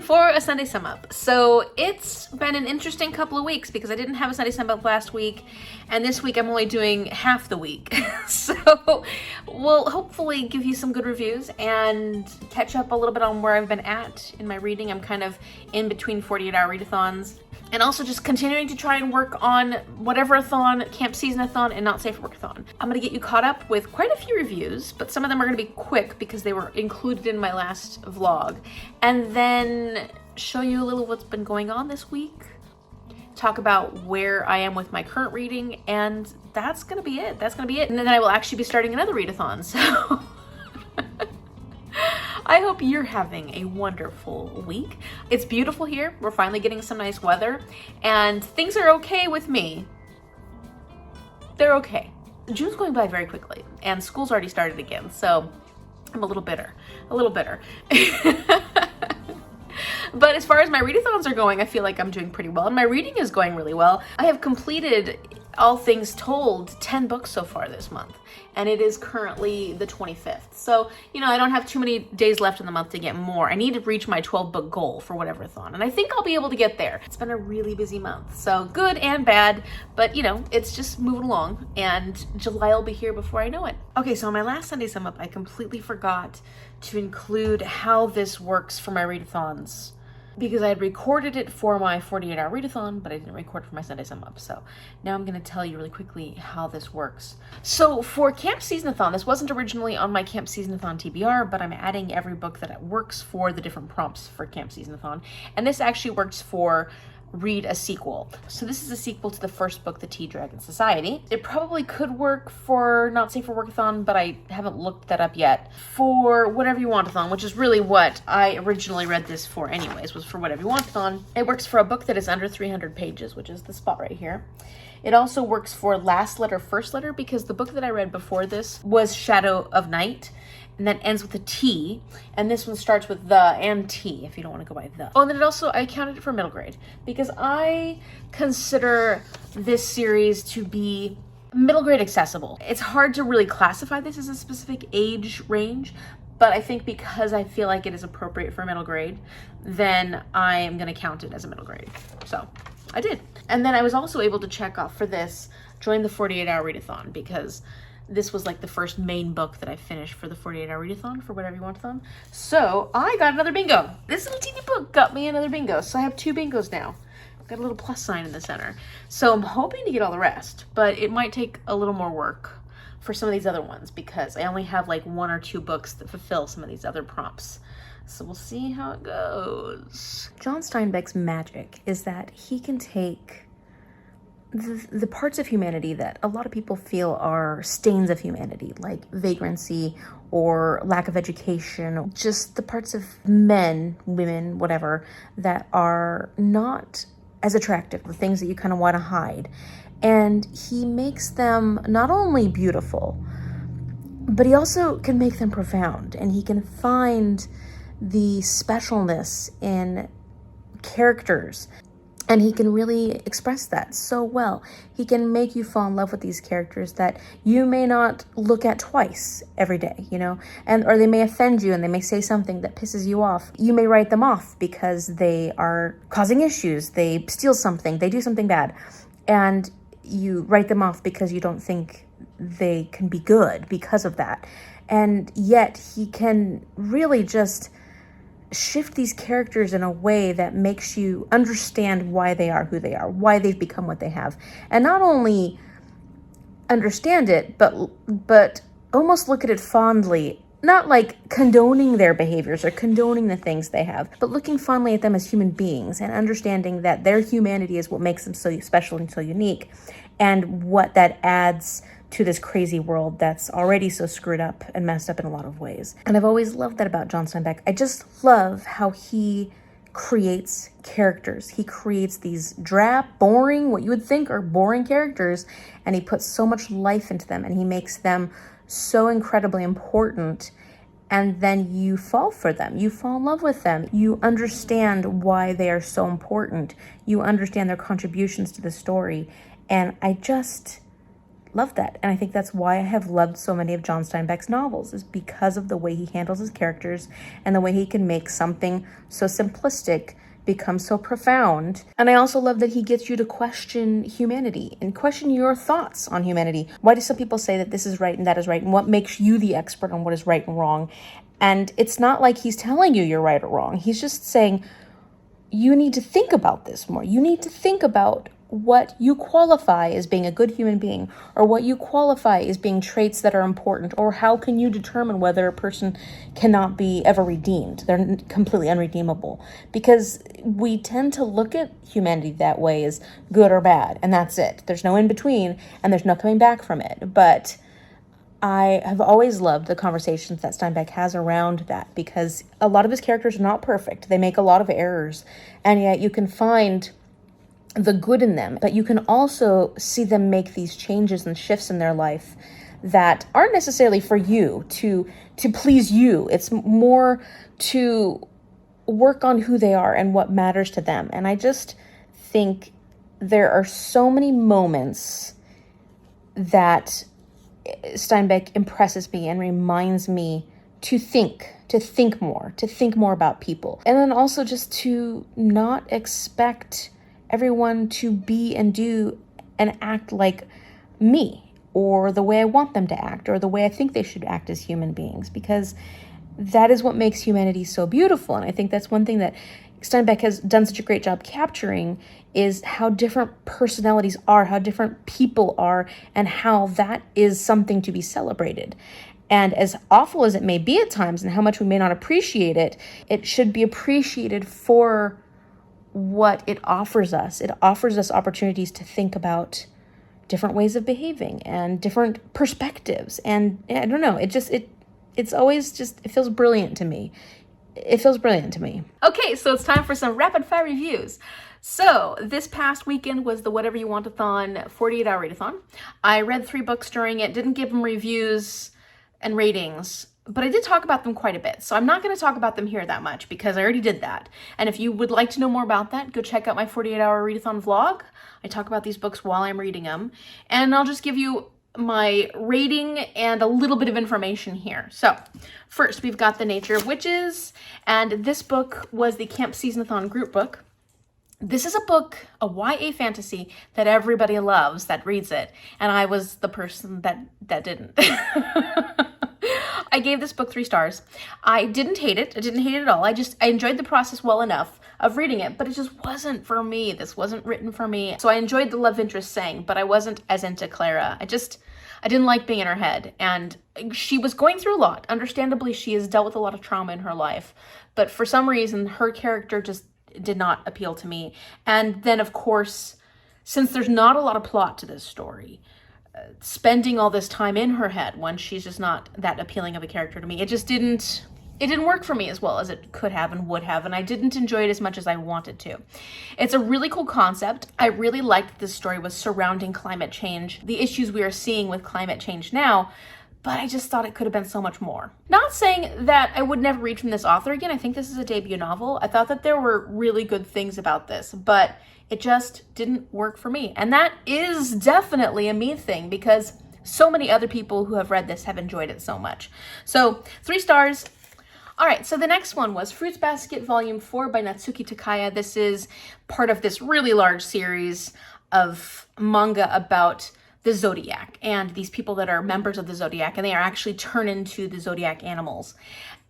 for a Sunday sum up. So it's been an interesting couple of weeks because I didn't have a Sunday sum up last week, and this week I'm only doing half the week. So we'll hopefully give you some good reviews and catch up a little bit on where I've been at in my reading. I'm kind of in between 48-hour readathons, and also just continuing to try and work on Whateverathon, Camp Seasonathon, and Not Safe for Workathon. I'm gonna get you caught up with quite a few reviews, but some of them are gonna be quick because they were included in my last vlog. And then show you a little what's been going on this week, talk about where I am with my current reading, and that's gonna be it. That's gonna be it. And then I will actually be starting another readathon, so I hope you're having a wonderful week. It's beautiful here. We're finally getting some nice weather, and things are okay with me. They're okay. June's going by very quickly, and school's already started again, so I'm a little bitter. But as far as my readathons are going, I feel like I'm doing pretty well, and my reading is going really well. I have completed, all things told, 10 books so far this month, and it is currently the 25th. So, you know, I don't have too many days left in the month to get more. I need to reach my 12-book goal for Whateverathon, and I think I'll be able to get there. It's been a really busy month, so good and bad, but you know, it's just moving along, and July will be here before I know it. Okay, so on my last Sunday sum up, I completely forgot to include how this works for my readathons, because I had recorded it for my 48-hour readathon, but I didn't record it for my Sunday sum up. So now I'm gonna tell you really quickly how this works. So for Camp Seasonathon, this wasn't originally on my Camp Seasonathon TBR, but I'm adding every book that works for the different prompts for Camp Seasonathon. And this actually works for Read a Sequel. So this is a sequel to the first book, The Tea Dragon Society. It probably could work for Not Safe for Workathon, but I haven't looked that up yet. For Whatever You Want-a-thon, which is really what I originally read this for anyways, was for Whatever You Want-a-thon. It works for a book that is under 300 pages, which is the spot right here. It also works for Last Letter, First Letter, because the book that I read before this was Shadow of Night, and then ends with a T, and this one starts with the and T, if you don't want to go by the. Oh, and then it also, I counted it for middle grade, because I consider this series to be middle grade accessible. It's hard to really classify this as a specific age range, but I think because I feel like it is appropriate for middle grade, then I am gonna count it as a middle grade. So I did. And then I was also able to check off for this, join the 48-hour readathon, because this was like the first main book that I finished for the 48-hour readathon for Whatever You Want-a-thon. So I got another bingo. This little teeny book got me another bingo. So I have 2 bingos now. Got a little plus sign in the center. So I'm hoping to get all the rest, but it might take a little more work for some of these other ones because I only have like 1 or 2 books that fulfill some of these other prompts. So we'll see how it goes. John Steinbeck's magic is that he can take the parts of humanity that a lot of people feel are stains of humanity, like vagrancy or lack of education, just the parts of men, women, whatever, that are not as attractive, the things that you kind of want to hide. And he makes them not only beautiful, but he also can make them profound, and he can find the specialness in characters. And he can really express that so well. He can make you fall in love with these characters that you may not look at twice every day, you know, or they may offend you and they may say something that pisses you off. You may write them off because they are causing issues. They steal something, they do something bad, and you write them off because you don't think they can be good because of that. And yet he can really just shift these characters in a way that makes you understand why they are who they are, why they've become what they have. And not only understand it, but almost look at it fondly, not like condoning their behaviors or condoning the things they have, but looking fondly at them as human beings and understanding that their humanity is what makes them so special and so unique, and what that adds to this crazy world that's already so screwed up and messed up in a lot of ways. And I've always loved that about John Steinbeck. I just love how he creates characters. He creates these drab, boring, what you would think are boring characters, and he puts so much life into them, and he makes them so incredibly important, and then you fall for them. You fall in love with them. You understand why they are so important. You understand their contributions to the story. And I just love that. And I think that's why I have loved so many of John Steinbeck's novels, is because of the way he handles his characters and the way he can make something so simplistic become so profound. And I also love that he gets you to question humanity and question your thoughts on humanity. Why do some people say that this is right and that is right? And what makes you the expert on what is right and wrong? And it's not like he's telling you you're right or wrong. He's just saying, you need to think about this more. You need to think about what you qualify as being a good human being, or what you qualify as being traits that are important, or how can you determine whether a person cannot be ever redeemed. They're completely unredeemable, because we tend to look at humanity that way, as good or bad, and that's it. There's no in between, and there's no coming back from it. But I have always loved the conversations that Steinbeck has around that, because a lot of his characters are not perfect. They make a lot of errors, and yet you can find the good in them, but you can also see them make these changes and shifts in their life that aren't necessarily for you to please you. It's more to work on who they are and what matters to them. And I just think there are so many moments that Steinbeck impresses me and reminds me to think more about people. And then also just to not expect everyone to be and do and act like me, or the way I want them to act, or the way I think they should act as human beings, because that is what makes humanity so beautiful. And I think that's one thing that Steinbeck has done such a great job capturing, is how different personalities are, how different people are, and how that is something to be celebrated. And as awful as it may be at times, and how much we may not appreciate it, it should be appreciated for what it offers us. It offers us opportunities to think about different ways of behaving and different perspectives. And I don't know, it's always just, it feels brilliant to me. It feels brilliant to me. Okay, so it's time for some rapid fire reviews. So this past weekend was the Whatever You Want-a-thon 48-hour readathon. I read 3 books during it, didn't give them reviews and ratings, but I did talk about them quite a bit. So I'm not going to talk about them here that much, because I already did that. And if you would like to know more about that, go check out my 48-hour readathon vlog. I talk about these books while I'm reading them. And I'll just give you my rating and a little bit of information here. So first, we've got The Nature of Witches. And this book was the Camp Seasonathon group book. This is a book, a YA fantasy that everybody loves that reads it. And I was the person that didn't. I gave this book 3 stars. I didn't hate it. I didn't hate it at all. I enjoyed the process well enough of reading it, but it just wasn't for me. This wasn't written for me. So I enjoyed the love interest Sang, but I wasn't as into Clara. I didn't like being in her head. And she was going through a lot. Understandably, she has dealt with a lot of trauma in her life. But for some reason, her character just did not appeal to me. And then, of course, since there's not a lot of plot to this story, spending all this time in her head when she's just not that appealing of a character to me, it didn't work for me as well as it could have and would have, and I didn't enjoy it as much as I wanted to. It's a really cool concept. I really liked that this story was surrounding climate change, the issues we are seeing with climate change now, but I just thought it could have been so much more. Not saying that I would never read from this author again. I think this is a debut novel. I thought that there were really good things about this, but it just didn't work for me. And that is definitely a me thing, because so many other people who have read this have enjoyed it so much. So 3 stars. All right, so the next one was Fruits Basket Volume 4 by Natsuki Takaya. This is part of this really large series of manga about the Zodiac and these people that are members of the Zodiac, and they are actually turned into the Zodiac animals.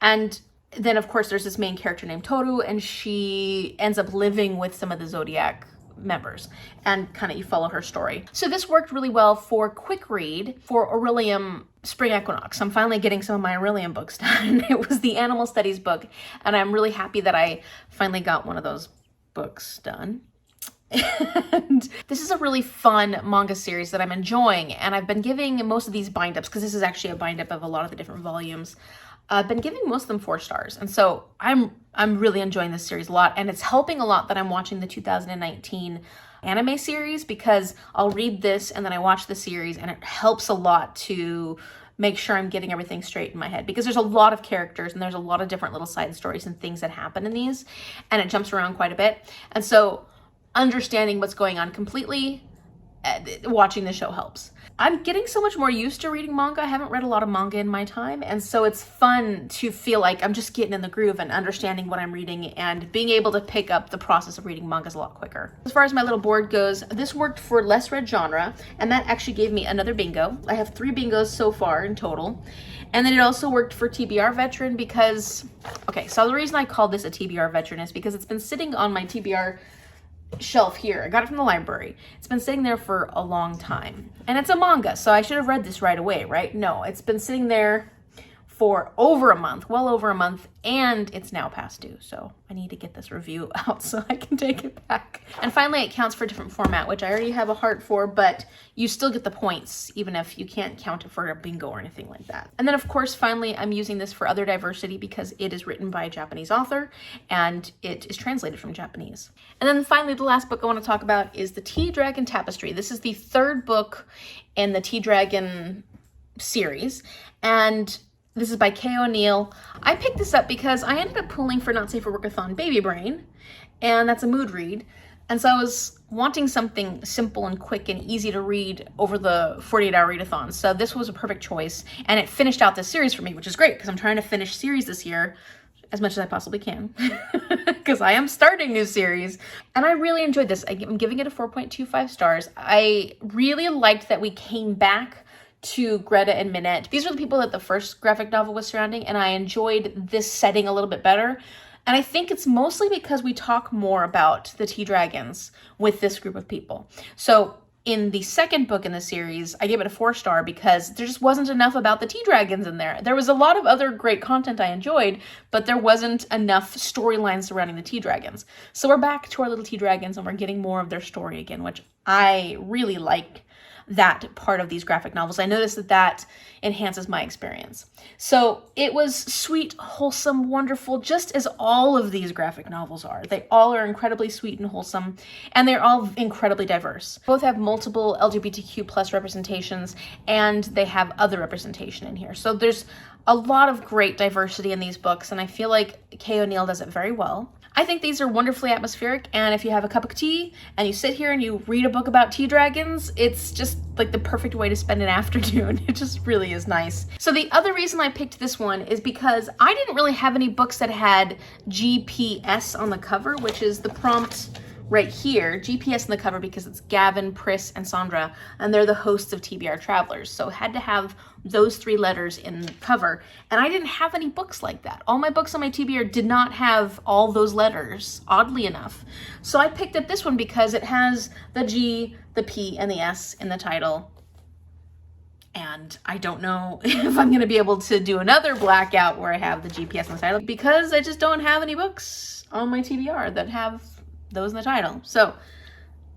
And then, of course, there's this main character named Toru, and she ends up living with some of the Zodiac members, and kind of you follow her story. So this worked really well for quick read for Aurelium Spring Equinox. I'm finally getting some of my Aurelium books done. It was the Animal Studies book, and I'm really happy that I finally got one of those books done. And this is a really fun manga series that I'm enjoying, and I've been giving most of these bind-ups, because this is actually a bind-up of a lot of the different volumes. I've been giving most of them 4 stars, and so I'm really enjoying this series a lot, and it's helping a lot that I'm watching the 2019 anime series, because I'll read this and then I watch the series, and it helps a lot to make sure I'm getting everything straight in my head, because there's a lot of characters and there's a lot of different little side stories and things that happen in these, and it jumps around quite a bit, and so understanding what's going on completely, watching the show helps. I'm getting so much more used to reading manga. I haven't read a lot of manga in my time, and so it's fun to feel like I'm just getting in the groove and understanding what I'm reading and being able to pick up the process of reading mangas a lot quicker. As far as my little board goes, this worked for less read genre, and that actually gave me another bingo. I have 3 bingos so far in total. And then it also worked for TBR Veteran because, okay, so the reason I called this a TBR Veteran is because it's been sitting on my TBR shelf here. I got it from the library. It's been sitting there for a long time. And it's a manga, so I should have read this right away, right? No, it's been sitting there for over a month, well over a month, and it's now past due. So I need to get this review out so I can take it back. And finally, it counts for a different format, which I already have a heart for, but you still get the points, even if you can't count it for a bingo or anything like that. And then of course, finally, I'm using this for other diversity because it is written by a Japanese author and it is translated from Japanese. And then finally, the last book I want to talk about is the Tea Dragon Tapestry. This is the 3rd book in the Tea Dragon series, and this is by Kay O'Neill. I picked this up because I ended up pulling for Not Safe for Workathon Baby Brain, and that's a mood read. And so I was wanting something simple and quick and easy to read over the 48-hour readathon. So this was a perfect choice, and it finished out this series for me, which is great because I'm trying to finish series this year as much as I possibly can because I am starting new series. And I really enjoyed this. I'm giving it a 4.25 stars. I really liked that we came back to Greta and Minette. These are the people that the first graphic novel was surrounding, and I enjoyed this setting a little bit better. And I think it's mostly because we talk more about the Tea Dragons with this group of people. So in the 2nd book in the series, I gave it a 4-star because there just wasn't enough about the Tea Dragons in there. There was a lot of other great content I enjoyed, but there wasn't enough storylines surrounding the Tea Dragons. So we're back to our little Tea Dragons and we're getting more of their story again, which I really like. That part of these graphic novels. I noticed that that enhances my experience. So it was sweet, wholesome, wonderful, just as all of these graphic novels are. They all are incredibly sweet and wholesome, and they're all incredibly diverse. Both have multiple LGBTQ plus representations, and they have other representation in here. So there's a lot of great diversity in these books, and I feel like Kay O'Neill does it very well. I think these are wonderfully atmospheric, and if you have a cup of tea and you sit here and you read a book about tea dragons, it's just like the perfect way to spend an afternoon. It just really is nice. So the other reason I picked this one is because I didn't really have any books that had GPS on the cover, which is the prompt right here, GPS on the cover, because it's Gavin, Pris, and Sandra, and they're the hosts of TBR Travelers. So it had to have those 3 letters in the cover, and I didn't have any books like that. All my books on my TBR did not have all those letters, oddly enough. So I picked up this one because it has the G, the P, and the S in the title. And I don't know if I'm going to be able to do another blackout where I have the GPS in the title because I just don't have any books on my TBR that have those in the title. So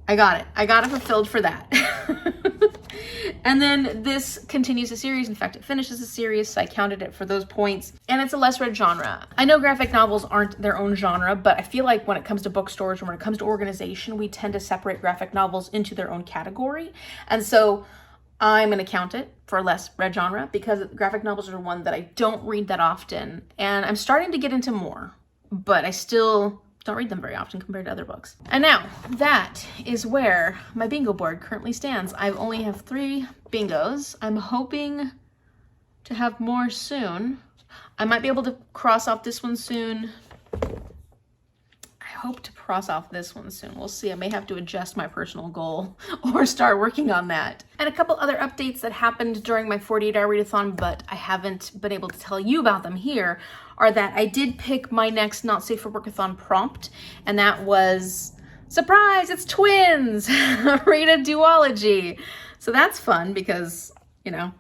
I got it fulfilled for that. And then this continues the series. In fact, it finishes the series, so I counted it for those points. And it's a less read genre. I know graphic novels aren't their own genre, but I feel like when it comes to bookstores or when it comes to organization, we tend to separate graphic novels into their own category. And so I'm going to count it for less read genre because graphic novels are one that I don't read that often. And I'm starting to get into more, but I still don't read them very often compared to other books. And now that is where my bingo board currently stands. I only have 3 bingos. I'm hoping to have more soon. I might be able to cross off this one soon. I hope to cross off this one soon. We'll see. I may have to adjust my personal goal or start working on that. And a couple other updates that happened during my 48-hour readathon, but I haven't been able to tell you about them here, are that I did pick my next Not Safe for Workathon prompt, and that was, surprise, it's twins! Read a duology. So that's fun because, you know,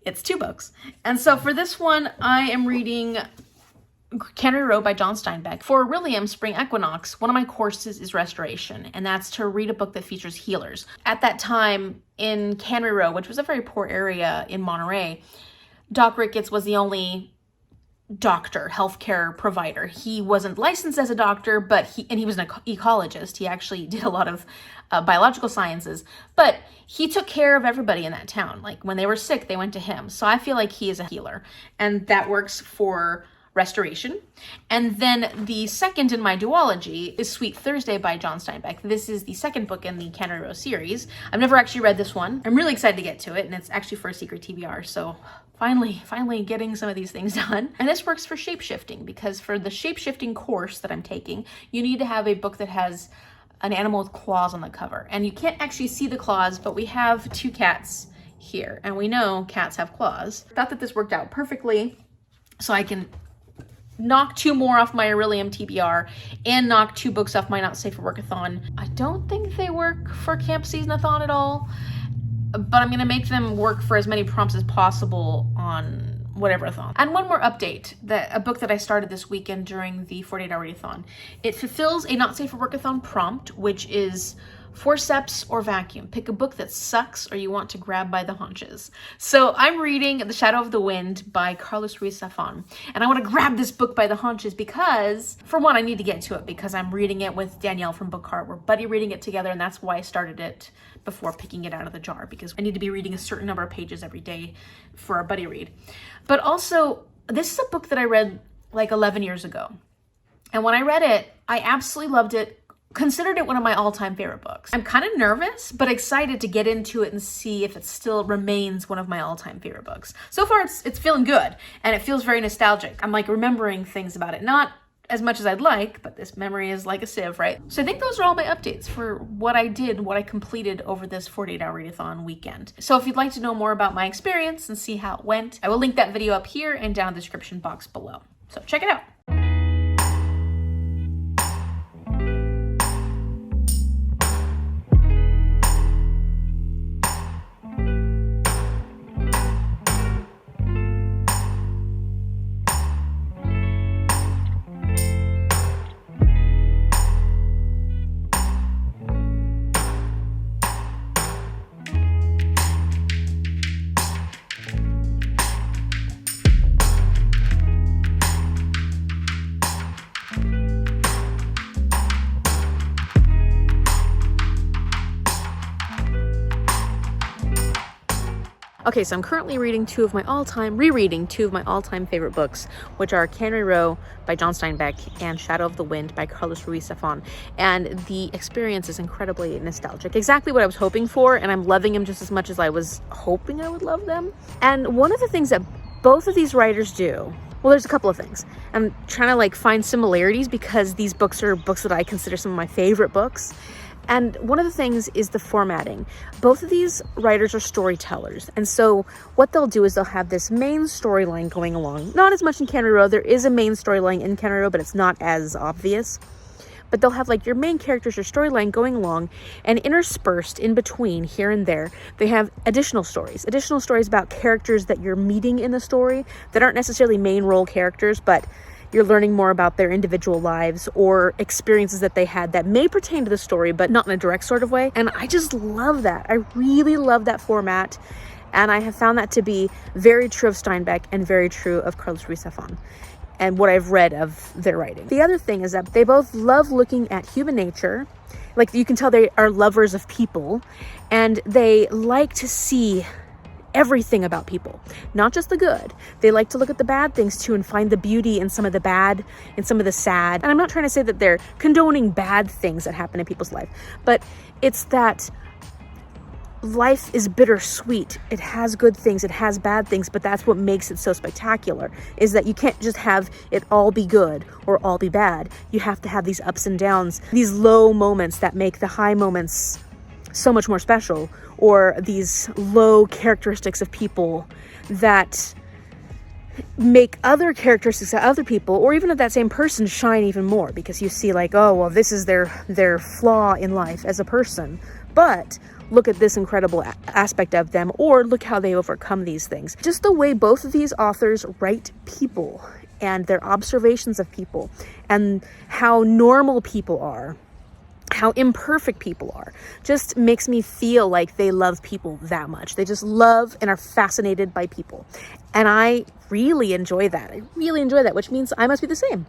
it's 2 books. And so for this one, I am reading Cannery by John Steinbeck. For William Spring Equinox, one of my courses is restoration, and that's to read a book that features healers. At that time in Cannery, which was a very poor area in Monterey, Doc Ricketts was the only doctor, healthcare provider. He wasn't licensed as a doctor, but he was an ecologist. He actually did a lot of biological sciences, but he took care of everybody in that town. Like when they were sick, they went to him. So I feel like he is a healer, and that works for Restoration. And then the second in my duology is Sweet Thursday by John Steinbeck. This is the second book in the Cannery series. I've never actually read this one. I'm really excited to get to it, and it's actually for a secret TBR, so finally getting some of these things done. And this works for shapeshifting, because for the shapeshifting course that I'm taking, you need to have a book that has an animal with claws on the cover. And you can't actually see the claws, but we have 2 cats here, and we know cats have claws. I thought that this worked out perfectly, so I can knock 2 more off my Aurelium TBR and knock 2 books off my Not Safe for Workathon. I don't think they work for Camp Seasonathon at all, but I'm gonna make them work for as many prompts as possible on Whateverathon. And one more update, a book that I started this weekend during the 48-hour readathon. It fulfills a Not Safe for Workathon prompt, which is forceps or vacuum. Pick a book that sucks or you want to grab by the haunches. So I'm reading The Shadow of the Wind by Ruiz, Zafon. And I want to grab this book by the haunches because, for one, I need to get to it because I'm reading it with Danielle from Book Heart. We're buddy reading it together, and that's why I started it before picking it out of the jar, because I need to be reading a certain number of pages every day for our buddy read. But also, this is a book that I read like 11 years ago. And when I read it, I absolutely loved it. Considered it one of my all-time favorite books. I'm kind of nervous, but excited to get into it and see if it still remains one of my all-time favorite books. So far, it's feeling good, and it feels very nostalgic. I'm like remembering things about it. Not as much as I'd like, but this memory is like a sieve, right? So I think those are all my updates for what I did, what I completed over this 48-hour readathon weekend. So if you'd like to know more about my experience and see how it went, I will link that video up here and down in the description box below. So check it out. Okay, so I'm currently rereading two of my all-time favorite books, which are Cannery by John Steinbeck and Shadow of the Wind by Ruiz, Zafon. And the experience is incredibly nostalgic. Exactly what I was hoping for, and I'm loving them just as much as I was hoping I would love them. And one of the things that both of these writers do, well, there's a couple of things. I'm trying to like find similarities because these books are books that I consider some of my favorite books. And one of the things is the formatting. Both of these writers are storytellers. And so what they'll do is they'll have this main storyline going along. Not as much in Cannery. There is a main storyline in Cannery, but it's not as obvious. But they'll have like your main characters, your storyline going along, and interspersed in between here and there, they have additional stories about characters that you're meeting in the story that aren't necessarily main role characters, but you're learning more about their individual lives or experiences that they had that may pertain to the story, but not in a direct sort of way. And I just love that. I really love that format. And I have found that to be very true of Steinbeck and very true of Ruiz, Zafon and what I've read of their writing. The other thing is that they both love looking at human nature. Like you can tell they are lovers of people, and they like to see everything about people, not just the good. They like to look at the bad things too and find the beauty in some of the bad and some of the sad. And I'm not trying to say that they're condoning bad things that happen in people's life, but it's that life is bittersweet. It has good things, it has bad things, but that's what makes it so spectacular, is that you can't just have it all be good or all be bad. You have to have these ups and downs, these low moments that make the high moments so much more special, or these low characteristics of people that make other characteristics of other people, or even of that same person, shine even more, because you see like, oh, well, this is their flaw in life as a person, but look at this incredible aspect of them, or look how they overcome these things. Just the way both of these authors write people and their observations of people and how normal people are, how imperfect people are, just makes me feel like they love people that much. They just love and are fascinated by people. And I really enjoy that. Which means I must be the same.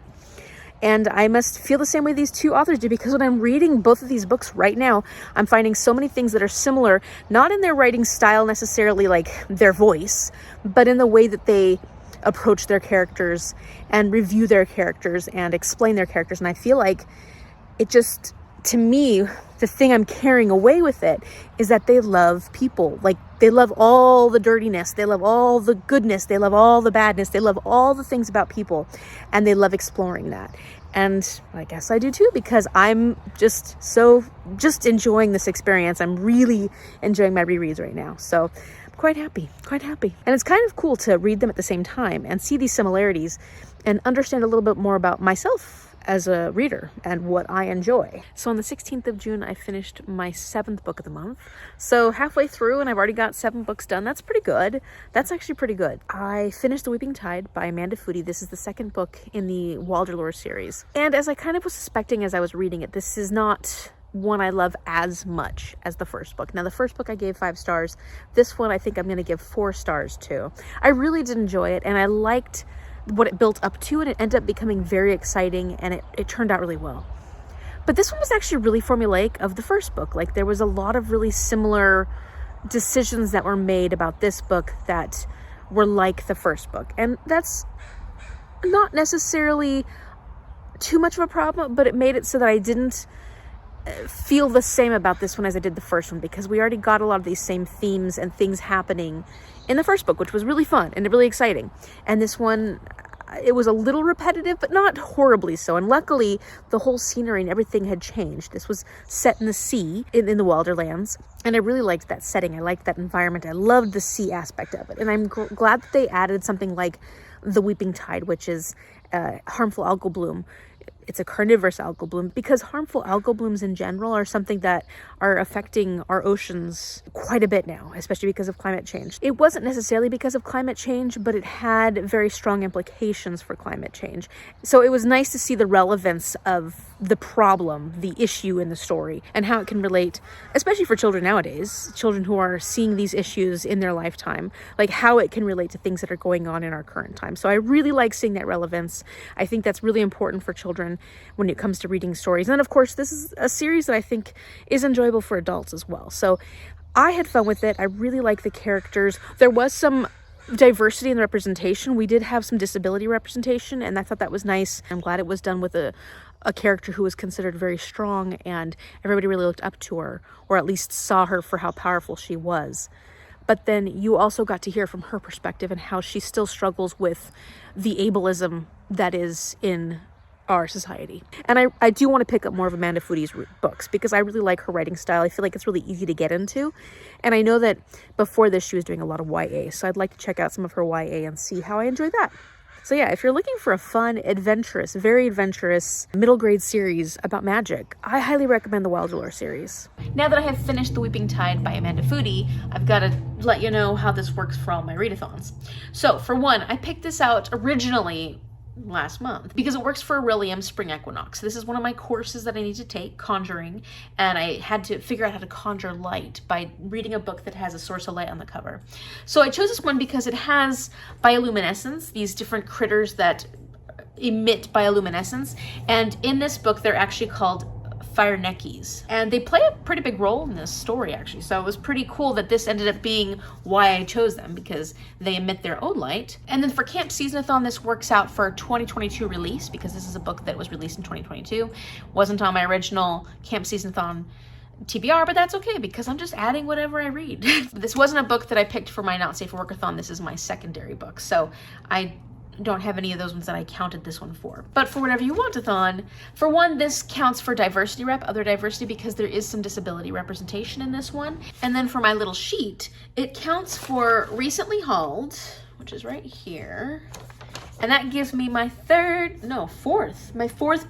And I must feel the same way these two authors do, because when I'm reading both of these books right now, I'm finding so many things that are similar, not in their writing style necessarily, like their voice, but in the way that they approach their characters and review their characters and explain their characters. And I feel like it just, to me, the thing I'm carrying away with it is that they love people. Like, they love all the dirtiness, they love all the goodness, they love all the badness, they love all the things about people, and they love exploring that. And I guess I do too, because I'm just enjoying this experience. I'm really enjoying my rereads right now. So I'm quite happy. And it's kind of cool to read them at the same time and see these similarities and understand a little bit more about myself as a reader and what I enjoy. So on the 16th of June, I finished my 7th book of the month. So halfway through, and I've already got 7 books done. That's pretty good. That's actually pretty good. I finished The Weeping Tide by Amanda Foody. This is the 2nd book in the Waldorlore series. And as I kind of was suspecting as I was reading it, this is not one I love as much as the first book. Now, the first book I gave 5 stars. This one I think I'm going to give 4 stars to. I really did enjoy it, and I liked what it built up to, and it ended up becoming very exciting, and it turned out really well. But this one was actually really formulaic of the first book. Like, there was a lot of really similar decisions that were made about this book that were like the first book, and that's not necessarily too much of a problem, but it made it so that I didn't feel the same about this one as I did the first one, because we already got a lot of these same themes and things happening in the first book, which was really fun and really exciting. And this one, it was a little repetitive, but not horribly so. And luckily, the whole scenery and everything had changed. This was set in the sea, in the Wilderlands, and I really liked that setting. I liked that environment. I loved the sea aspect of it. And I'm glad that they added something like the Weeping Tide, which is harmful algal bloom. It's a carnivorous algal bloom, because harmful algal blooms in general are something that are affecting our oceans quite a bit now, especially because of climate change. It wasn't necessarily because of climate change, but it had very strong implications for climate change. So it was nice to see the relevance of the problem, the issue in the story, and how it can relate, especially for children nowadays, children who are seeing these issues in their lifetime, like how it can relate to things that are going on in our current time. So I really like seeing that relevance. I think that's really important for children when it comes to reading stories. And then, of course, this is a series that I think is enjoyable for adults as well. So I had fun with it. I really like the characters. There was some diversity in the representation. We did have some disability representation, and I thought that was nice. I'm glad it was done with a character who was considered very strong, and everybody really looked up to her, or at least saw her for how powerful she was. But then you also got to hear from her perspective and how she still struggles with the ableism that is in our society. And I do want to pick up more of Amanda Foody's books, because I really like her writing style. I feel like it's really easy to get into. And I know that before this, she was doing a lot of YA. So I'd like to check out some of her YA and see how I enjoy that. So yeah, if you're looking for a fun, adventurous, very adventurous middle grade series about magic, I highly recommend the Wildlore series. Now that I have finished The Weeping Tide by Amanda Foody, I've got to let you know how this works for all my readathons. So for one, I picked this out originally last month because it works for Aurelium Spring Equinox. This is one of my courses that I need to take, conjuring, and I had to figure out how to conjure light by reading a book that has a source of light on the cover. So I chose this one because it has bioluminescence, these different critters that emit bioluminescence, and in this book they're actually called fire neckies, and they play a pretty big role in this story actually. So it was pretty cool that this ended up being why I chose them, because they emit their own light. And then for Camp Seasonathon, this works out for 2022 release, because this is a book that was released in 2022. Wasn't on my original Camp Seasonathon TBR, but that's okay, because I'm just adding whatever I read. This wasn't a book that I picked for my Not Safe for Workathon. This is my secondary book, so I don't have any of those ones that I counted this one for. But for Whatever You Want-a-thon, for one, this counts for diversity other diversity, because there is some disability representation in this one. And then for my little sheet, it counts for recently hauled, which is right here. And that gives me my fourth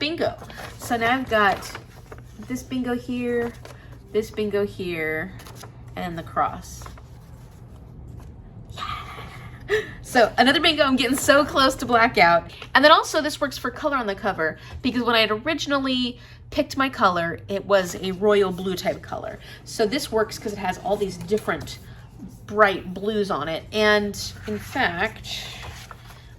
bingo. So now I've got this bingo here, and the cross. So another bingo. I'm getting so close to blackout. And then also this works for color on the cover, because when I had originally picked my color, it was a royal blue type color. So this works because it has all these different bright blues on it. And in fact,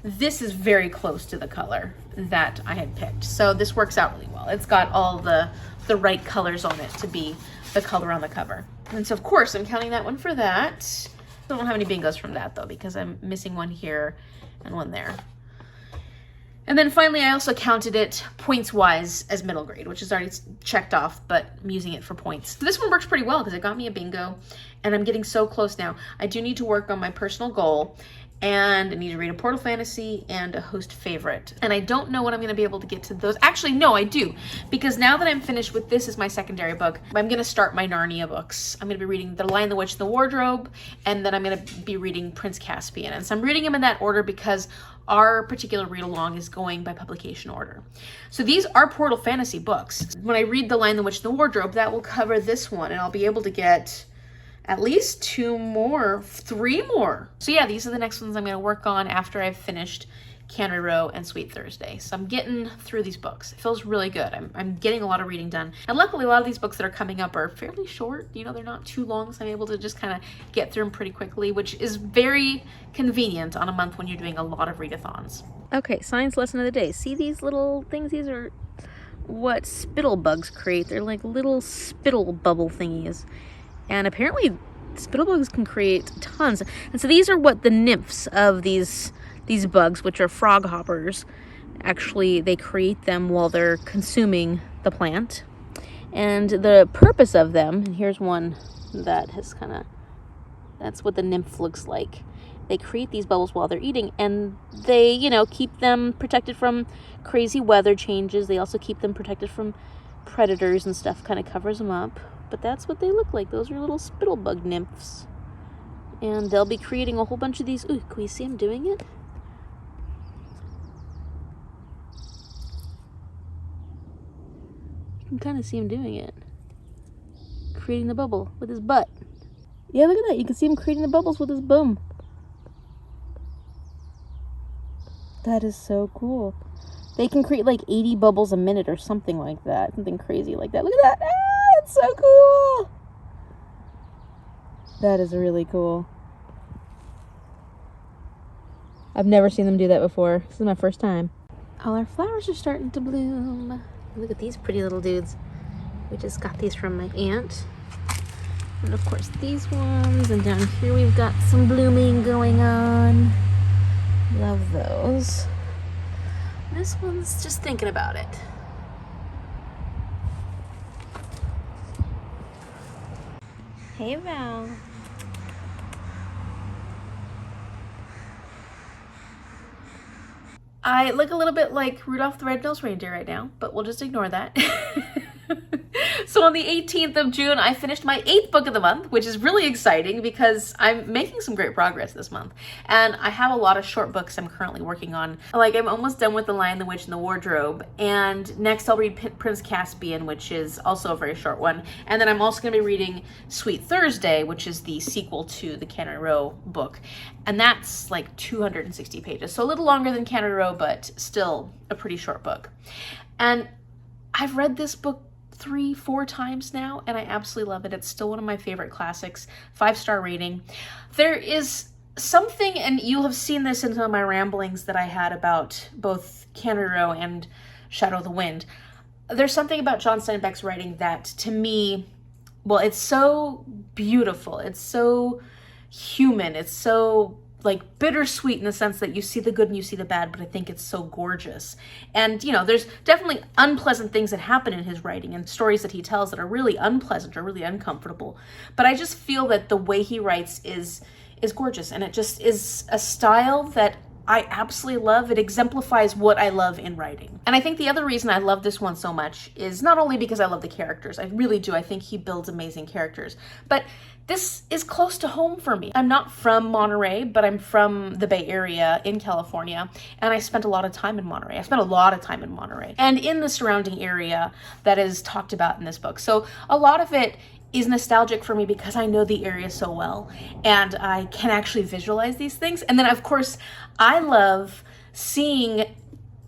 this is very close to the color that I had picked. So this works out really well. It's got all the right colors on it to be the color on the cover. And so of course I'm counting that one for that. I don't have any bingos from that though, because I'm missing one here and one there. And then finally, I also counted it points-wise as middle grade, which is already checked off, but I'm using it for points. So this one works pretty well because it got me a bingo, and I'm getting so close now. I do need to work on my personal goal, and I need to read a Portal Fantasy and a Host Favorite. And I don't know when I'm going to be able to get to those. Actually, no, I do. Because now that I'm finished with this as my secondary book, I'm going to start my Narnia books. I'm going to be reading The Lion, the Witch, and the Wardrobe, and then I'm going to be reading Prince Caspian. And so I'm reading them in that order because our particular read-along is going by publication order. So these are Portal Fantasy books. When I read The Lion, the Witch, and the Wardrobe, that will cover this one, and I'll be able to get at least 2 more, 3 more. So yeah, these are the next ones I'm going to work on after I've finished Cannery Row and Sweet Thursday. So I'm getting through these books. It feels really good. I'm getting a lot of reading done. And luckily, a lot of these books that are coming up are fairly short. You know, they're not too long, so I'm able to just kind of get through them pretty quickly, which is very convenient on a month when you're doing a lot of readathons. Okay, science lesson of the day. See these little things? These are what spittle bugs create. They're like little spittle bubble thingies. And apparently spittlebugs can create tons. And so these are what the nymphs of these bugs, which are frog hoppers, actually they create them while they're consuming the plant. And the purpose of them, and here's one that has that's what the nymph looks like. They create these bubbles while they're eating, and they, you know, keep them protected from crazy weather changes. They also keep them protected from predators and stuff, kind of covers them up. But that's what they look like. Those are little spittlebug nymphs. And they'll be creating a whole bunch of these. Ooh, can we see them doing it? You can kind of see him doing it. Creating the bubble with his butt. Yeah, look at that. You can see him creating the bubbles with his bum. That is so cool. They can create like 80 bubbles a minute or something like that. Something crazy like that. Look at that. Ah, it's so cool. That is really cool. I've never seen them do that before. This is my first time. All our flowers are starting to bloom. Look at these pretty little dudes. We just got these from my aunt. And of course these ones. And down here we've got some blooming going on. Love those. This one's just thinking about it. Hey, Val. I look a little bit like Rudolph the Red-Nosed Reindeer right now, but we'll just ignore that. So on the 18th of June, I finished my 8th book of the month, which is really exciting because I'm making some great progress this month. And I have a lot of short books I'm currently working on. Like, I'm almost done with The Lion, the Witch, and the Wardrobe. And next I'll read Prince Caspian, which is also a very short one. And then I'm also going to be reading Sweet Thursday, which is the sequel to the Cannery Row book. And that's like 260 pages. So a little longer than Cannery Row, but still a pretty short book. And I've read this book 3-4 times now, and I absolutely love it. It's still one of my favorite classics. 5-star rating. There is something, and you'll have seen this in some of my ramblings that I had about both Cannery Row and Shadow of the Wind. There's something about John Steinbeck's writing that, to me, well, it's so beautiful. It's so human. It's so like bittersweet in the sense that you see the good and you see the bad, but I think it's so gorgeous. And, you know, there's definitely unpleasant things that happen in his writing and stories that he tells that are really unpleasant or really uncomfortable. But I just feel that the way he writes is gorgeous, and it just is a style that I absolutely love. It exemplifies what I love in writing. And I think the other reason I love this one so much is not only because I love the characters, I really do. I think he builds amazing characters, but this is close to home for me. I'm not from Monterey, but I'm from the Bay Area in California, and I spent a lot of time in Monterey. And in the surrounding area that is talked about in this book. So a lot of it is nostalgic for me because I know the area so well, and I can actually visualize these things. And then, of course, I love seeing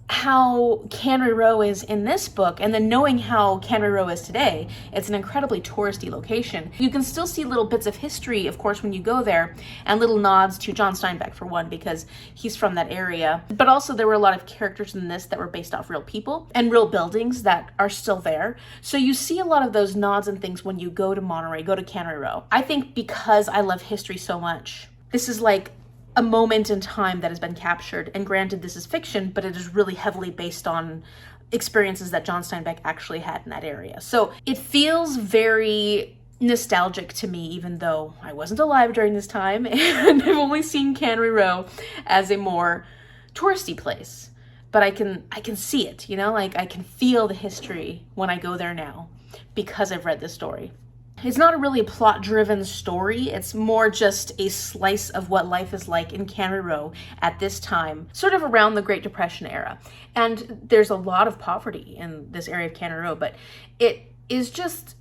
how Cannery Row is in this book, and then knowing how Cannery Row is today. It's an incredibly touristy location. You can still see little bits of history, of course, when you go there, and little nods to John Steinbeck, for one, because he's from that area. But also there were a lot of characters in this that were based off real people and real buildings that are still there. So you see a lot of those nods and things when you go to Monterey, go to Cannery Row. I think because I love history so much, this is like a moment in time that has been captured. And granted, this is fiction, but it is really heavily based on experiences that John Steinbeck actually had in that area. So it feels very nostalgic to me, even though I wasn't alive during this time and I've only seen Cannery Row as a more touristy place. But I can see it, you know, like I can feel the history when I go there now because I've read this story. It's not really a plot-driven story. It's more just a slice of what life is like in Cannery Row at this time, sort of around the Great Depression era. And there's a lot of poverty in this area of Cannery Row, but it is just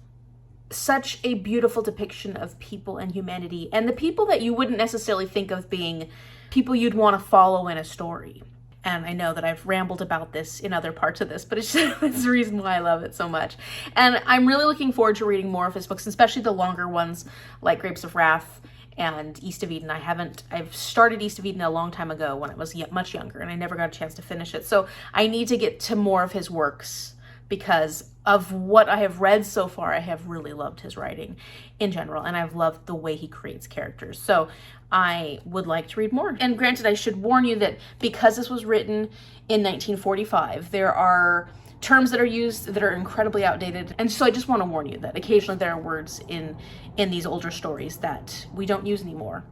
such a beautiful depiction of people and humanity, and the people that you wouldn't necessarily think of being people you'd want to follow in a story. And I know that I've rambled about this in other parts of this, but it's the reason why I love it so much. And I'm really looking forward to reading more of his books, especially the longer ones like Grapes of Wrath and East of Eden. I've started East of Eden a long time ago when I was much younger, and I never got a chance to finish it. So I need to get to more of his works because of what I have read so far. I have really loved his writing in general, and I've loved the way he creates characters. So I would like to read more. And granted, I should warn you that because this was written in 1945, there are terms that are used that are incredibly outdated. And so I just want to warn you that occasionally there are words in these older stories that we don't use anymore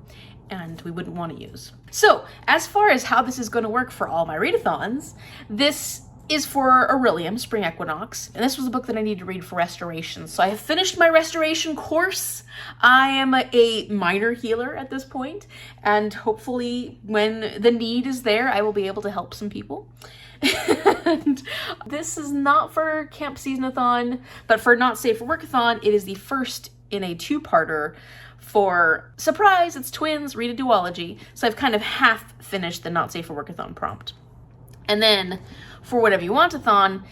and we wouldn't want to use. So as far as how this is going to work for all my readathons, this is for Aurelium, Spring Equinox, and this was a book that I need to read for restoration. So I have finished my restoration course. I am a minor healer at this point, and hopefully when the need is there, I will be able to help some people. And this is not for Camp Seasonathon, but for Not Safe for Workathon, it is the first in a two-parter for, surprise, it's twins, read a duology. So I've kind of half finished the Not Safe for Workathon prompt. And then for Whatever You Want-a-thon,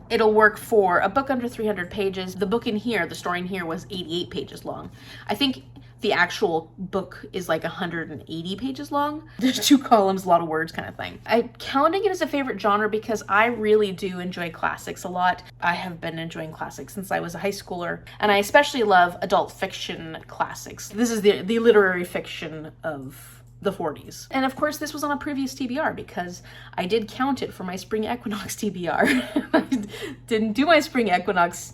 it'll work for a book under 300 pages. The book in here, the story in here was 88 pages long. I think the actual book is like 180 pages long. There's 2 columns, a lot of words kind of thing. I'm counting it as a favorite genre because I really do enjoy classics a lot. I have been enjoying classics since I was a high schooler, and I especially love adult fiction classics. This is the literary fiction of the 40s. And of course, this was on a previous TBR because I did count it for my Spring Equinox TBR. I didn't do my Spring Equinox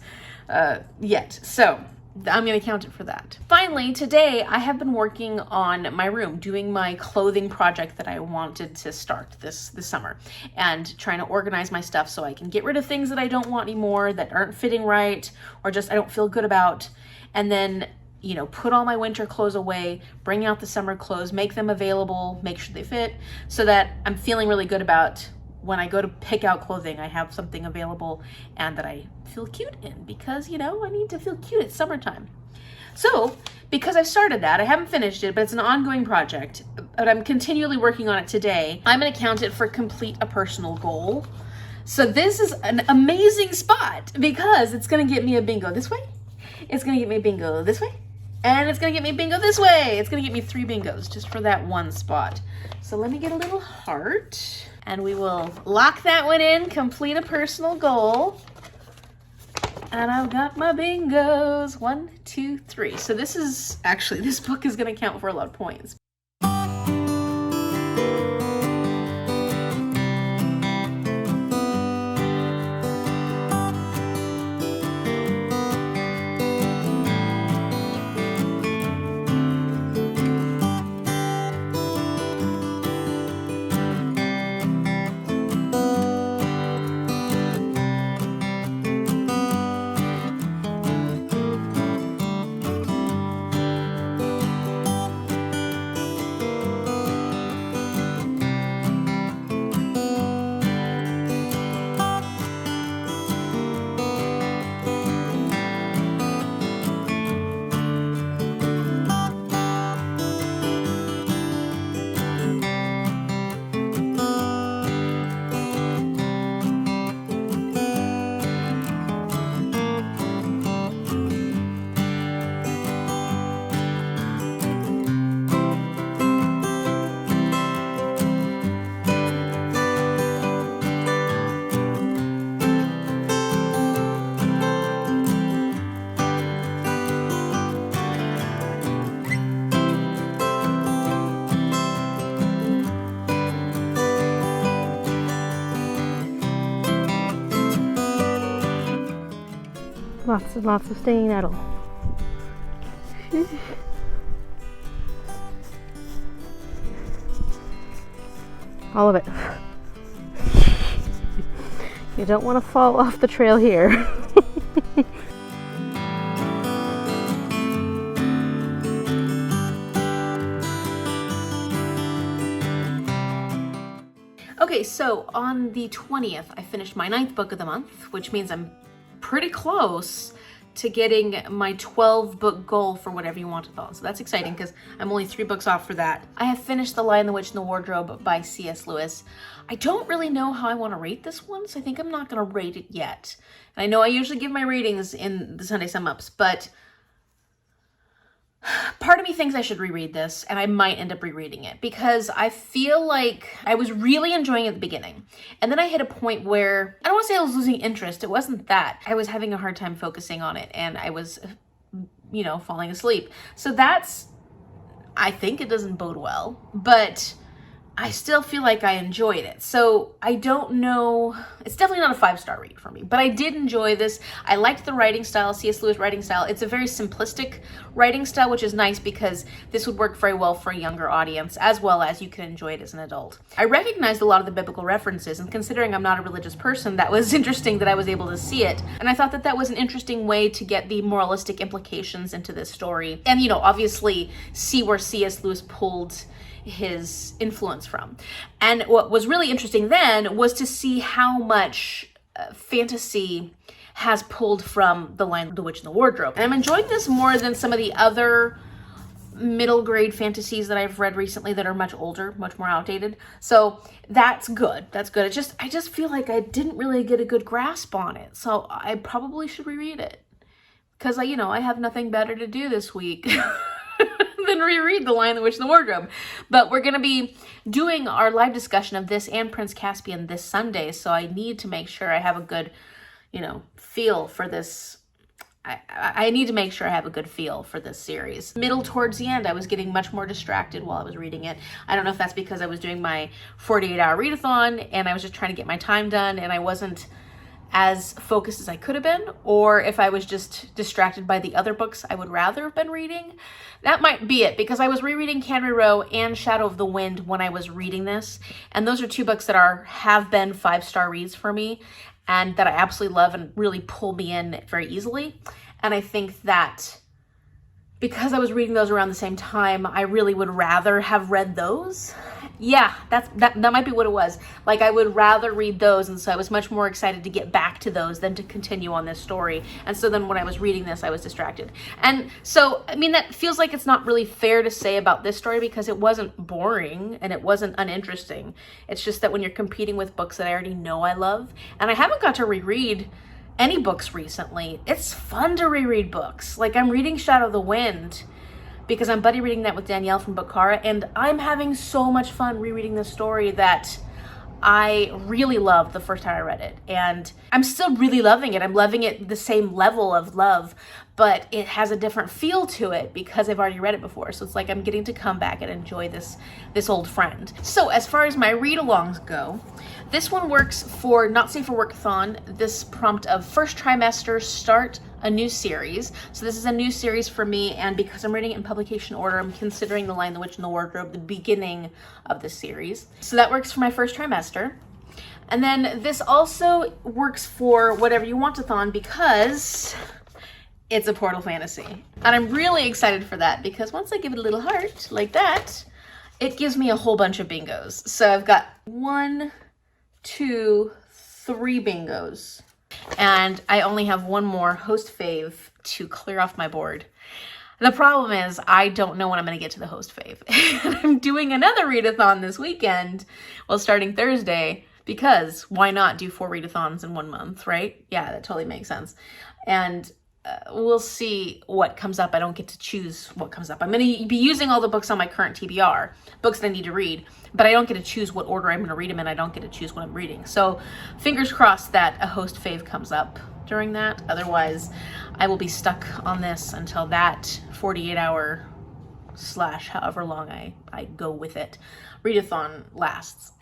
yet, so I'm gonna count it for that. Finally, today I have been working on my room, doing my clothing project that I wanted to start this summer, and trying to organize my stuff so I can get rid of things that I don't want anymore, that aren't fitting right, or just I don't feel good about, and then put all my winter clothes away, bring out the summer clothes, make them available, make sure they fit, so that I'm feeling really good about when I go to pick out clothing, I have something available and that I feel cute in, because, I need to feel cute. It's summertime. So, because I've started that, I haven't finished it, but it's an ongoing project, but I'm continually working on it today. I'm gonna count it for complete a personal goal. So this is an amazing spot because it's gonna get me a bingo this way, it's gonna get me a bingo this way, and it's gonna get me bingo this way. It's gonna get me 3 bingos just for that one spot. So let me get a little heart and we will lock that one in, complete a personal goal. And I've got my bingos, 1, 2, 3. So this book is gonna count for a lot of points. Lots and lots of staying nettle. All of it. You don't want to fall off the trail here. Okay, so on the 20th, I finished my 9th book of the month, which means I'm pretty close to getting my 12 book goal for Whateverathon. So that's exciting because I'm only 3 books off for that. I have finished The Lion, the Witch, and the Wardrobe by C.S. Lewis. I don't really know how I want to rate this one, so I think I'm not going to rate it yet. And I know I usually give my ratings in the Sunday Sum Ups, but part of me thinks I should reread this, and I might end up rereading it because I feel like I was really enjoying it at the beginning. And then I hit a point where, I don't want to say I was losing interest. It wasn't that. I was having a hard time focusing on it, and I was, falling asleep. So I think it doesn't bode well, but I still feel like I enjoyed it. So I don't know. It's definitely not a 5-star read for me, but I did enjoy this. I liked the writing style, C.S. Lewis writing style. It's a very simplistic writing style, which is nice because this would work very well for a younger audience, as well as you can enjoy it as an adult. I recognized a lot of the biblical references, and considering I'm not a religious person, that was interesting that I was able to see it. And I thought that that was an interesting way to get the moralistic implications into this story. And, obviously see where C.S. Lewis pulled his influence from. And what was really interesting then was to see how much fantasy has pulled from The Lion, the Witch, and the Wardrobe. And I'm enjoying this more than some of the other middle grade fantasies that I've read recently that are much older, much more outdated. So that's good. That's good. I just feel like I didn't really get a good grasp on it. So I probably should reread it because I have nothing better to do this week. Than reread The Lion, the Witch, and the Wardrobe. But we're going to be doing our live discussion of this and Prince Caspian this Sunday, so I need to make sure I have a good, feel for this. I need to make sure I have a good feel for this series. Middle towards the end, I was getting much more distracted while I was reading it. I don't know if that's because I was doing my 48-hour readathon and I was just trying to get my time done and I wasn't as focused as I could have been, or if I was just distracted by the other books I would rather have been reading. That might be it, because I was rereading Cannery Row and Shadow of the Wind when I was reading this, and those are 2 books that have been 5-star reads for me, and that I absolutely love and really pull me in very easily. And I think that because I was reading those around the same time, I really would rather have read those. Yeah, that might be what it was. Like, I would rather read those, and so I was much more excited to get back to those than to continue on this story. And so then when I was reading this, I was distracted. And so, that feels like it's not really fair to say about this story because it wasn't boring and it wasn't uninteresting. It's just that when you're competing with books that I already know I love, and I haven't got to reread any books recently. It's fun to reread books. Like, I'm reading Shadow of the Wind because I'm buddy reading that with Danielle from Bookara, and I'm having so much fun rereading this story that I really loved the first time I read it. And I'm still really loving it. I'm loving it the same level of love, but it has a different feel to it because I've already read it before. So it's like I'm getting to come back and enjoy this old friend. So as far as my read-alongs go, this one works for Not Safe for Workathon. This prompt of first trimester, start a new series. So this is a new series for me, and because I'm reading it in publication order, I'm considering The Lion, the Witch, and the Wardrobe the beginning of the series. So that works for my first trimester. And then this also works for Whateverathon because it's a portal fantasy. And I'm really excited for that because once I give it a little heart like that, it gives me a whole bunch of bingos. So I've got 1, 2, 3 bingos. And I only have one more host fave to clear off my board. The problem is I don't know when I'm going to get to the host fave. I'm doing another readathon this weekend, starting Thursday, because why not do 4 readathons in 1 month, right? Yeah, that totally makes sense. And we'll see what comes up. I don't get to choose what comes up. I'm going to be using all the books on my current TBR, books that I need to read, but I don't get to choose what order I'm going to read them in. I don't get to choose what I'm reading. So fingers crossed that a host fave comes up during that. Otherwise, I will be stuck on this until that 48-hour / however long I go with it readathon lasts.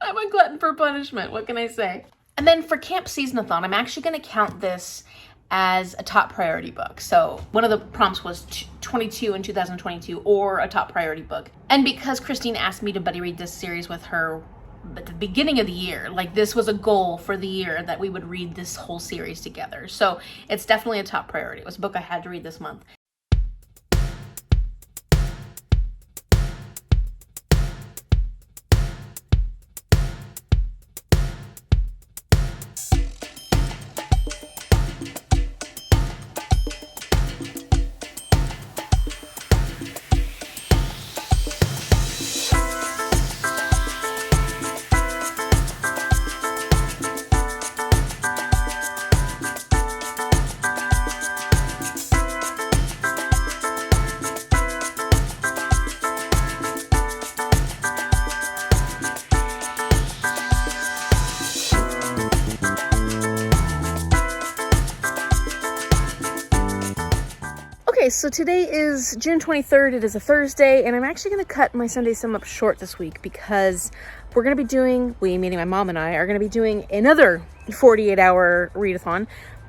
I'm a glutton for punishment. What can I say? And then for Camp Seasonathon, I'm actually going to count this as a top priority book. So one of the prompts was 22 in 2022 or a top priority book. And because Christine asked me to buddy read this series with her at the beginning of the year, like this was a goal for the year that we would read this whole series together. So it's definitely a top priority. It was a book I had to read this month. Okay, so today is June 23rd. It is a Thursday, and I'm actually going to cut my Sunday Sim up short this week because we're going to be doing, meaning my mom and I, are going to be doing another 48-hour readathon,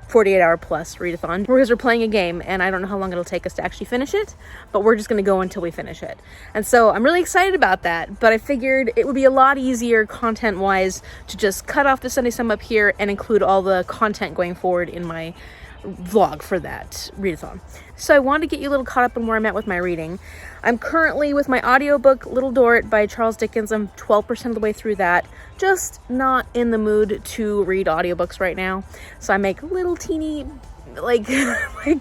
48-hour plus readathon, because we're playing a game, and I don't know how long it'll take us to actually finish it, but we're just going to go until we finish it. And so I'm really excited about that, but I figured it would be a lot easier content-wise to just cut off the Sunday Sim up here and include all the content going forward in my vlog for that readathon. So I wanted to get you a little caught up on where I'm at with my reading. I'm currently with my audiobook Little Dorrit by Charles Dickens. I'm 12% of the way through that. Just not in the mood to read audiobooks right now. So I make little teeny like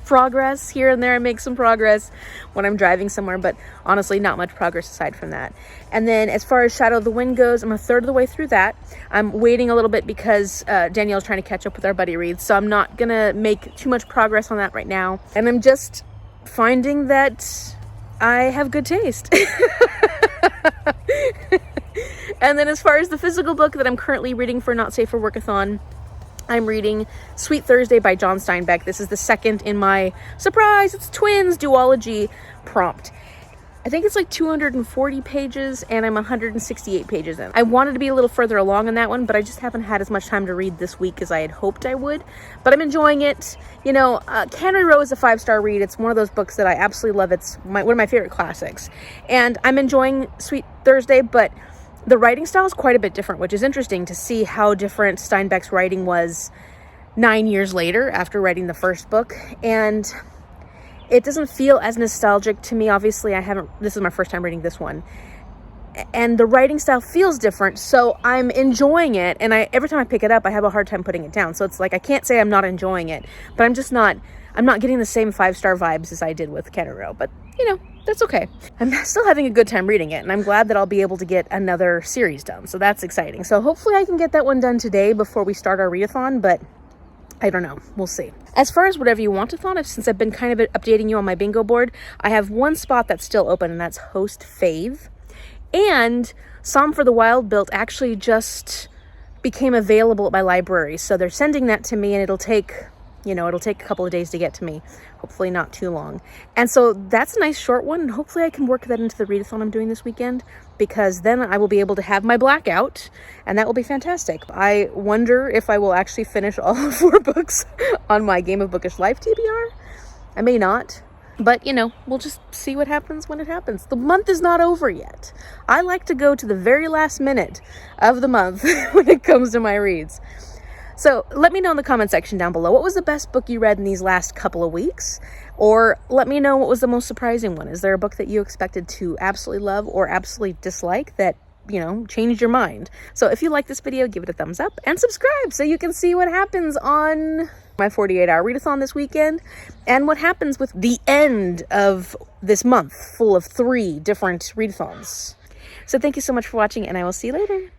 progress here and there. I make some progress when I'm driving somewhere, but honestly not much progress aside from that. And then as far as Shadow of the Wind goes, I'm a third of the way through that. I'm waiting a little bit because Danielle's trying to catch up with our buddy reads, so I'm not gonna make too much progress on that right now. And I'm just finding that I have good taste. And then as far as the physical book that I'm currently reading for Not Safe for Workathon, I'm reading Sweet Thursday by John Steinbeck. This is the second in my surprise, it's twins duology prompt. I think it's like 240 pages and I'm 168 pages in. I wanted to be a little further along on that one, but I just haven't had as much time to read this week as I had hoped I would. But I'm enjoying it. You know, Cannery is a 5-star read. It's one of those books that I absolutely love. It's one of my favorite classics. And I'm enjoying Sweet Thursday, but the writing style is quite a bit different, which is interesting to see how different Steinbeck's writing was 9 years later after writing the first book. And it doesn't feel as nostalgic to me. Obviously, this is my first time reading this one. And the writing style feels different, so I'm enjoying it. And every time I pick it up, I have a hard time putting it down. So it's like, I can't say I'm not enjoying it, but I'm not getting the same 5-star vibes as I did with Cannery. But, you know, that's okay. I'm still having a good time reading it, and I'm glad that I'll be able to get another series done. So that's exciting. So hopefully I can get that one done today before we start our readathon, but I don't know. We'll see. As far as Whatever You Want-a-thon, since I've been kind of updating you on my bingo board, I have one spot that's still open, and that's Host Fave. And Psalm for the Wild Built actually just became available at my library. So they're sending that to me, and it'll take a couple of days to get to me. Hopefully not too long. And so that's a nice short one. And hopefully I can work that into the readathon I'm doing this weekend, because then I will be able to have my blackout, and that will be fantastic. I wonder if I will actually finish all 4 books on my Game of Bookish Life TBR. I may not, but we'll just see what happens when it happens. The month is not over yet. I like to go to the very last minute of the month when it comes to my reads. So let me know in the comment section down below, what was the best book you read in these last couple of weeks? Or let me know what was the most surprising one. Is there a book that you expected to absolutely love or absolutely dislike that, changed your mind? So if you like this video, give it a thumbs up and subscribe so you can see what happens on my 48-hour readathon this weekend and what happens with the end of this month full of 3 different readathons. So thank you so much for watching, and I will see you later.